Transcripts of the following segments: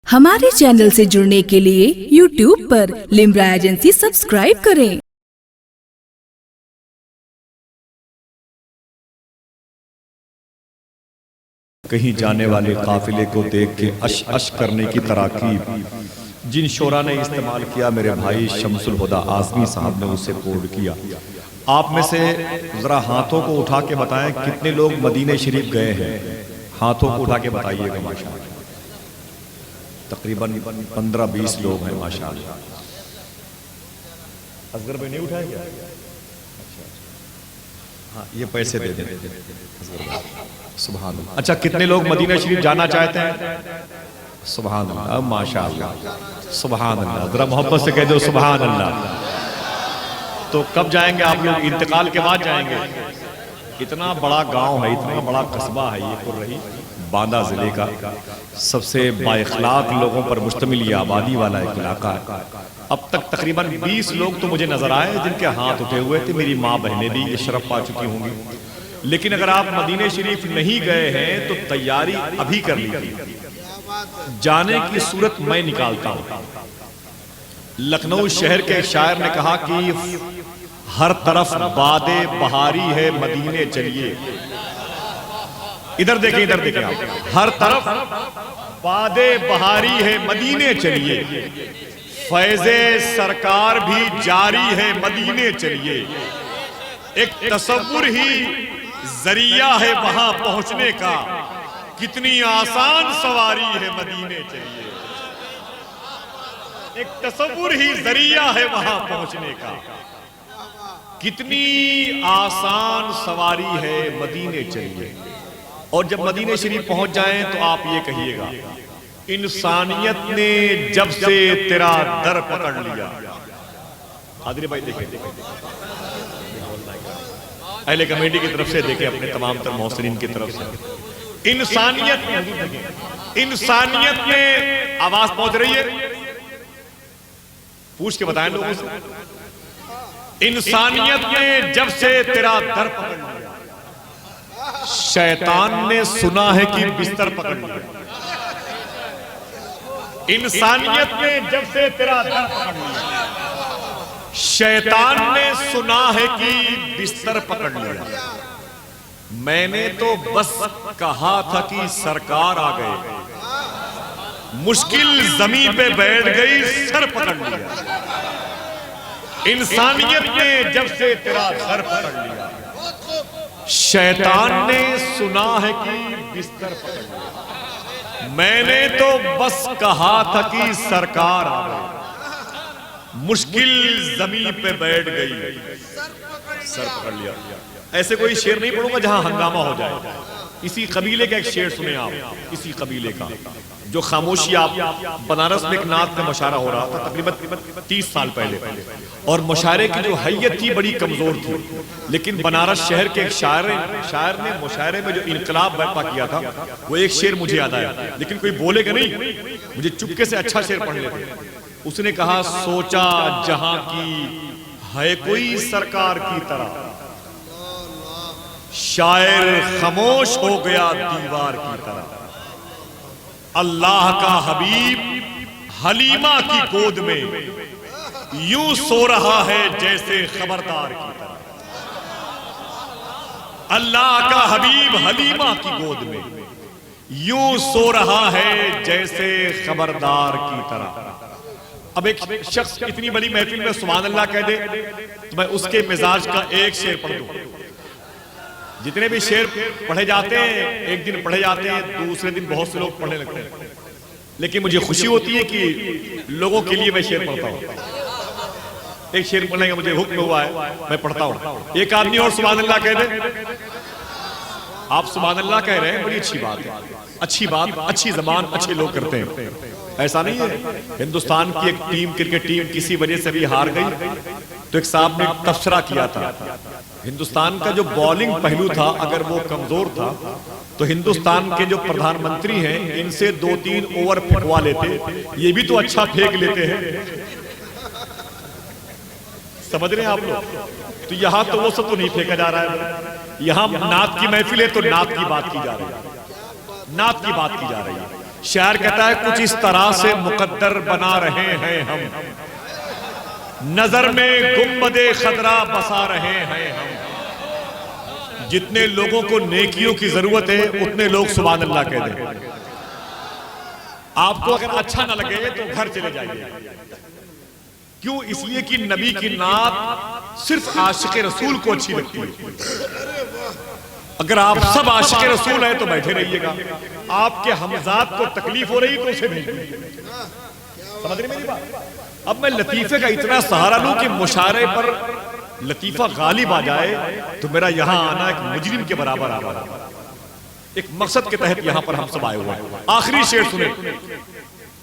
ہمارے چینل سے جڑنے کے لیے YouTube پر لمرا ایجنسی سبسکرائب کریں۔ کہیں جانے والے قافلے کو دیکھ کے اش اش کرنے کی تراکیب جن شعراء نے استعمال کیا، میرے بھائی شمس الہدیٰ اعظمی صاحب نے اسے کوڈ کیا۔ آپ میں سے ذرا ہاتھوں کو اٹھا کے بتائیں کتنے لوگ مدینہ شریف گئے ہیں؟ ہاتھوں کو اٹھا کے بتائیے گا۔ ماشاءاللہ تقریباً 15-20 لوگ ہیں ماشاءاللہ۔ اصغر بھائی نہیں اٹھائے گیا؟ ہاں یہ پیسے دے دیں سبحان اللہ۔ اچھا کتنے لوگ مدینہ شریف جانا چاہتے ہیں؟ سبحان اللہ، ماشاءاللہ، سبحان اللہ۔ ذرا محبت سے کہہ دو سبحان اللہ۔ تو کب جائیں گے آپ لوگ؟ انتقال کے بعد جائیں گے؟ اتنا بڑا گاؤں ہے، اتنا بڑا قصبہ ہے یہ قرہی باندہ ضلع کا، سب سے با اخلاق لوگوں پر مشتمل یہ آبادی والا ایک علاقہ ہے۔ اب تک تقریباً 20 لوگ تو مجھے نظر آئے جن کے ہاتھ اٹھے ہوئے تھے، میری ماں بہنیں بھی یہ شرف پا چکی ہوں گی۔ لیکن اگر آپ مدینہ شریف نہیں گئے ہیں تو تیاری ابھی کر لیجیے۔ جانے کی صورت میں نکالتا ہوں۔ لکھنؤ شہر کے شاعر نے کہا کہ ہر طرف باد بہاری ہے مدینے چلیے۔ ادھر دیکھیں، ادھر دیکھیں آپ، ہر طرف باد بہاری ہے مدینے چلیے، فیض سرکار بھی جاری ہے مدینے چلیے، ایک تصور ہی ذریعہ ہے وہاں پہنچنے کا، کتنی آسان سواری ہے مدینے چلیے، ایک تصور ہی ذریعہ ہے وہاں پہنچنے کا، کتنی آسان سواری ہے مدینے چلیے۔ اور جب مدینہ شریف پہنچ جائیں تو آپ یہ کہیے گا، انسانیت نے جب سے تیرا در پکڑ لیا۔ حاضر بھائی دیکھیں، اہل کمیٹی کی طرف سے دیکھیں، اپنے تمام تر محسنین کی طرف سے، انسانیت نے آواز پہنچ رہی ہے، پوچھ کے بتائیں لوگوں سے، انسانیت نے جب سے تیرا در پکڑ لیا، شیطان نے سنا ہے کہ بستر پکڑ لیا۔ انسانیت نے جب سے تیرا در پکڑ لیا، شیطان نے سنا ہے کہ بستر پکڑ لیا، میں نے تو بس کہا تھا کہ سرکار آ گئے، مشکل زمین پہ بیٹھ گئی سر پکڑ لیا۔ انسانیت نے جب سے تیرا سر پکڑ لیا، شیطان نے سنا ہے کہ بستر پکڑ لیا، میں نے تو بس کہا تھا کہ سرکار آ گئے، مشکل زمین پہ بیٹھ گئی سر پکڑ لیا۔ ایسے کوئی شعر نہیں پڑھوں گا جہاں ہنگامہ ہو جائے۔ اسی قبیلے کا ایک شعر سنیں آپ، اسی قبیلے کا جو خاموشی، آپ بنارس میں ایک نعت کا مشاعرہ ہو رہا تھا تقریباً 30 سال پہلے، اور مشاعرے کی جو حیت تھی بڑی کمزور تھی، لیکن بنارس شہر کے ایک شاعر نے مشاعرے میں جو انقلاب برپا کیا تھا وہ ایک شعر مجھے یاد آیا، لیکن کوئی بولے گا نہیں، مجھے چپکے سے اچھا شعر پڑھ لیتے۔ اس نے کہا، سوچا جہاں کی ہے کوئی سرکار کی طرح، شاعر خاموش ہو گیا دیوار کی طرح، اللہ کا حبیب حلیمہ کی گود میں یوں سو رہا ہے جیسے خبردار کی طرح، اللہ کا حبیب حلیمہ کی گود میں یوں سو رہا ہے جیسے خبردار کی طرح۔ اب ایک شخص اتنی بڑی محفل میں سبحان اللہ کہہ دے تو میں اس کے مزاج کا ایک شعر پڑھ دوں۔ جتنے بھی شعر پڑھے جاتے ہیں ایک دن پڑھے جاتے ہیں، دوسرے دن بہت سے لوگ پڑھنے لگتے ہیں، لیکن مجھے خوشی ہوتی ہے کہ لوگوں کے لیے میں شعر پڑھتا ہوں۔ ایک شعر پڑھنے کا مجھے حکم ہوا ہے، میں پڑھتا ہوں۔ ایک آدمی اور سبحان اللہ کہہ دے۔ آپ سبحان اللہ کہہ رہے ہیں، بڑی اچھی بات ہے، اچھی بات، اچھی زبان اچھے لوگ کرتے ہیں، ایسا نہیں ہے۔ ہندوستان کی ایک ٹیم، کرکٹ ٹیم کسی وجہ سے بھی ہار گئی تو ایک صاحب نے تبصرہ کیا تھا، ہندوستان کا جو بالنگ پہلو تھا اگر وہ کمزور تھا تو ہندوستان کے جو پردھان منتری ہیں ان سے 2-3 اوور پھینکوا لیتے، یہ بھی تو اچھا پھینک لیتے ہیں، سمجھ رہے ہیں آپ لوگ؟ تو یہاں تو وہ سب تو نہیں پھینکا جا رہا ہے، یہاں نعت کی محفل ہے تو نعت کی بات کی جا رہی ہے، نعت کی بات کی جا رہی ہے۔ شاعر کہتا ہے کچھ اس طرح سے مقدر بنا رہے ہیں ہم، نظر میں گنبد خضرا بسا رہے ہیں ہم۔ جتنے لوگوں کو نیکیوں کی ضرورت ہے اتنے لوگ سبحان اللہ کہہ دیں۔ آپ کو اگر اچھا نہ لگے تو گھر چلے جائیے۔ کیوں؟ اس لیے کہ نبی کی نعت صرف عاشق رسول کو اچھی لگتی ہے۔ اگر آپ سب عاشق رسول ہیں تو بیٹھے رہیے گا، آپ کے ہمزاد کو تکلیف ہو رہی تو اسے نہیں سمجھ رہے میری بات؟ اب میں لطیفے کا اتنا سہارا لوں کہ مشاعرے پر لطیفہ غالب آ جائے تو میرا یہاں آنا ایک مجرم کے برابر آ رہا ہے۔ ایک مقصد کے تحت یہاں پر ہم سب آئے ہوئے ہیں۔ آخری شعر سنیں،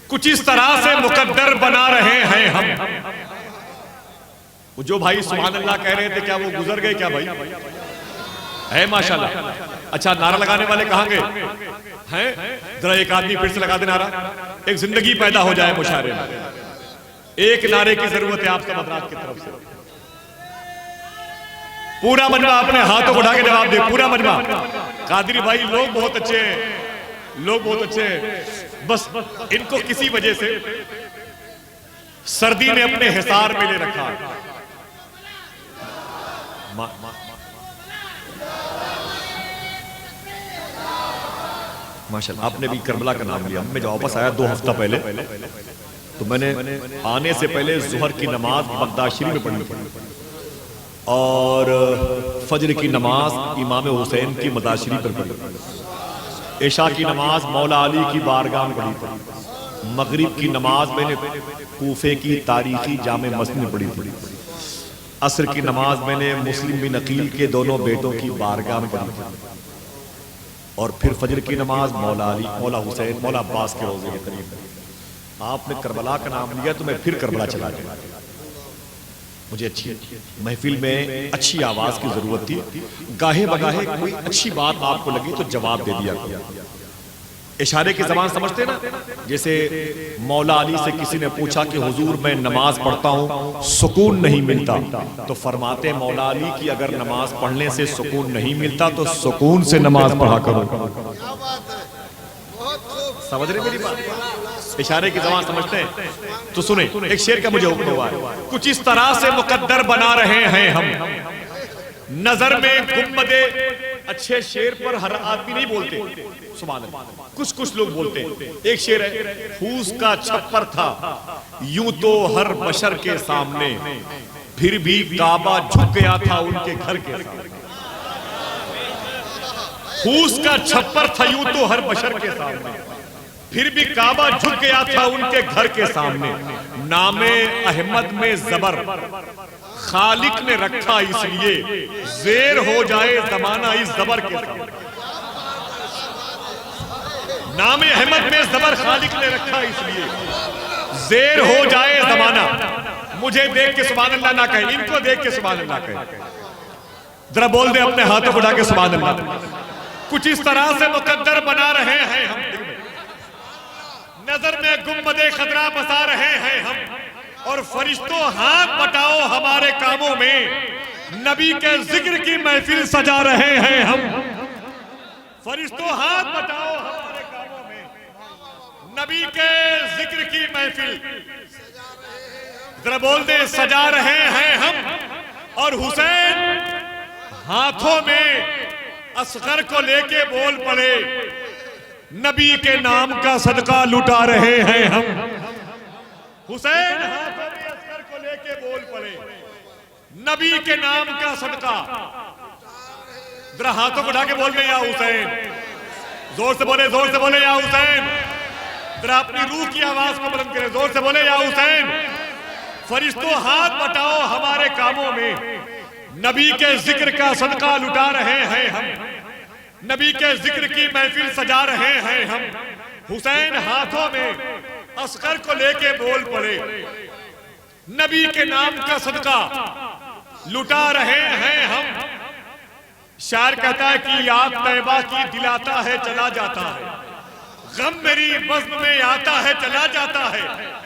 کچھ اس طرح سے مقدر بنا رہے ہیں ہم۔ وہ جو بھائی سبحان اللہ کہہ رہے تھے کیا وہ گزر گئے کیا بھائی؟ ہے ماشاءاللہ۔ اچھا نعرہ لگانے والے کہاں گئے ہیں؟ ذرا ایک آدمی پھر سے لگا دے نعرہ، ایک زندگی پیدا ہو جائے مشاعرے میں۔ ایک نعرے کی ضرورت ہے آپ سب حضرات کی طرف سے۔ پورا مجمع اپنے ہاتھوں کو اٹھا کے جواب دے، پورا مجمع۔ قادری بھائی لوگ بہت اچھے ہیں، لوگ بہت اچھے ہیں، بس ان کو کسی وجہ سے سردی نے اپنے حصار میں لے رکھا۔ ماشاءاللہ آپ نے بھی کربلا کا نام لیا۔ میں جب واپس آیا 2 ہفتہ پہلے تو میں نے آنے سے پہلے ظہر کی نماز بغداد شریف میں پڑھی تھی اور فجر کی نماز امام حسین کی مزار شریف پر پڑھی، عشاء کی نماز مولا علی کی بارگاہ میں پڑھی تھی، مغرب کی نماز میں نے کوفے کی تاریخی جامع مسجد میں پڑھی تھی، عصر کی نماز میں نے مسلم بن عقیل کے دونوں بیٹوں کی بارگاہ میں پڑھی تھی، اور پھر فجر کی نماز مولا علی، مولا حسین، مولا عباس کے روضے کے قریب۔ آپ نے کربلا کا نام لیا تو میں پھر کربلا چلا گیا۔ مجھے اچھی محفل میں اچھی آواز کی ضرورت تھی، گاہے بگاہے کوئی اچھی بات آپ کو لگی تو جواب دے دیا کرو۔ اشارے کی زبان سمجھتے نا؟ جیسے مولا علی سے کسی نے پوچھا کہ حضور میں نماز پڑھتا ہوں سکون نہیں ملتا، تو فرماتے مولا علی کی اگر نماز پڑھنے سے سکون نہیں ملتا تو سکون سے نماز پڑھا کرو۔ سمجھ رہے میری بات؟ اشارے کی زبان سمجھتے ہیں تو سنیں، ایک شعر کا مجھے حکم ہوا ہے، کچھ اس طرح سے مقدر بنا رہے ہیں ہم، نظر میں گنبدے۔ اچھے شعر پر ہر آدمی نہیں بولتے سبحان اللہ، کچھ لوگ بولتے ہیں۔ ایک شعر ہے، پھوس کا چھپر تھا یوں تو ہر بشر کے سامنے، پھر بھی کعبہ جھک گیا تھا ان کے گھر کے سامنے۔ پھوس کا چھپر تھا یوں تو ہر بشر کے سامنے، پھر بھی کعبہ جھک گیا تھا ان کے گھر کے سامنے۔ نام احمد میں زبر خالق نے رکھا اس لیے، زیر ہو جائے زمانہ اس زبر کے سامنے۔ نام احمد میں زبر خالق نے رکھا اس لیے، زیر ہو جائے زمانہ۔ مجھے دیکھ کے سبحان اللہ نہ کہیں، ان کو دیکھ کے سبحان اللہ کہیں۔ ذرا بول دے اپنے ہاتھوں اٹھا کے سبحان اللہ۔ کچھ اس طرح سے مقدر بنا رہے ہیں ہم، نظر میں گنبد خضرا بسا رہے ہیں ہم، اور فرشتوں ہاتھ بٹاؤ ہمارے کاموں میں، نبی کے ذکر کی محفل سجا رہے ہیں ہم۔ فرشتوں ہاتھ بٹاؤ ہمارے کاموں میں، نبی کے ذکر کی محفل ذرا بول دے سجا رہے ہیں ہم، اور حسین ہاتھوں میں اصغر کو لے کے بول پڑے، نبی کے نام کا صدقہ لٹا رہے ہیں ہم۔ حسین ہاتھوں میں اصغر کو لے کے بول پڑے، نبی کے نام کا صدقہ۔ ذرا ہاتھوں کو اٹھا کے بول دیں یا حسین، زور سے بولے، زور سے بولے یا حسین۔ ذرا اپنی روح کی آواز کو بلند کریں، زور سے بولے یا حسین۔ فرشتوں ہاتھ بٹاؤ ہمارے کاموں میں، نبی کے ذکر کا صدقہ لٹا رہے ہیں ہم، نبی کے ذکر کی محفل سجا رہے ہیں ہم۔ حسین ہاتھوں میں اصغر کو لے کے بول پڑے، نبی کے نام کا صدقہ لٹا رہے ہیں ہم۔ شاعر کہتا ہے کہ یاد طیبہ کی دلاتا ہے چلا جاتا ہے، غم میری بزم میں آتا ہے چلا جاتا ہے،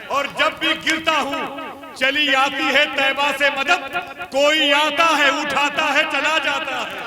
اور جب بھی گرتا ہوں چلی آتی ہے طیبہ سے مدد، کوئی آتا ہے اٹھاتا ہے چلا جاتا ہے۔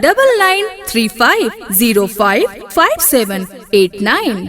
9935055789।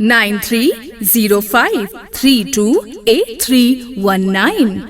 9305328319।